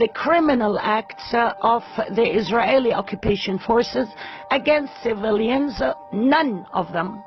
the criminal acts of the Israeli occupation forces against civilians. None of them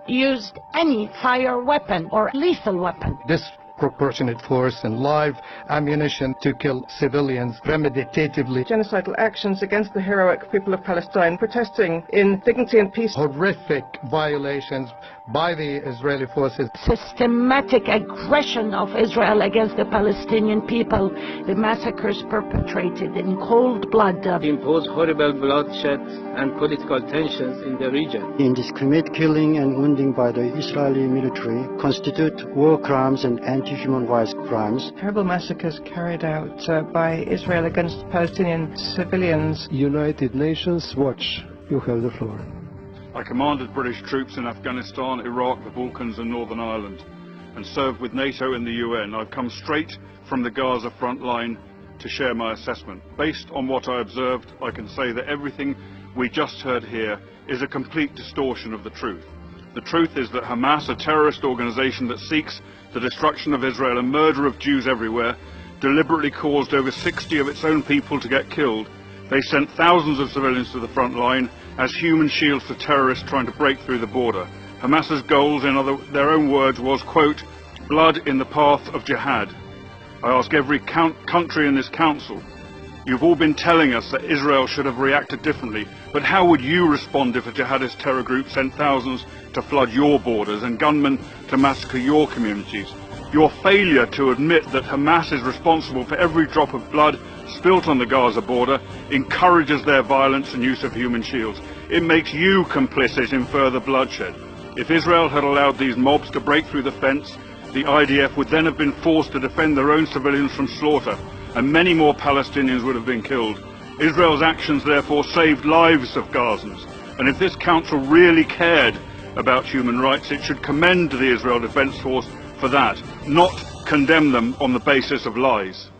used any fire weapon or lethal weapon. Disproportionate force and live ammunition to kill civilians premeditatively. Genocidal actions against the heroic people of Palestine protesting in dignity and peace. Horrific violations by the Israeli forces. Systematic aggression of Israel against the Palestinian people. The massacres perpetrated in cold blood. Impose horrible bloodshed and political tensions in the region. Indiscriminate killing and wounding by the Israeli military constitute war crimes and anti-human rights crimes. Terrible massacres carried out by Israel against Palestinian civilians. United Nations Watch, you have the floor. I commanded British troops in Afghanistan, Iraq, the Balkans and Northern Ireland, and served with NATO and the UN. I've come straight from the Gaza front line to share my assessment. Based on what I observed, I can say that everything we just heard here is a complete distortion of the truth. The truth is that Hamas, a terrorist organization that seeks the destruction of Israel and murder of Jews everywhere, deliberately caused over 60 of its own people to get killed. They sent thousands of civilians to the front line as human shields for terrorists trying to break through the border. Hamas's goals, in their own words, was, quote, blood in the path of jihad. I ask every country in this council, you've all been telling us that Israel should have reacted differently, but how would you respond if a jihadist terror group sent thousands to flood your borders and gunmen to massacre your communities? Your failure to admit that Hamas is responsible for every drop of blood spilt on the Gaza border encourages their violence and use of human shields. It makes you complicit in further bloodshed. If Israel had allowed these mobs to break through the fence, the IDF would then have been forced to defend their own civilians from slaughter, and many more Palestinians would have been killed. Israel's actions therefore saved lives of Gazans, and if this council really cared about human rights, it should commend the Israel Defense Force for that, not condemn them on the basis of lies.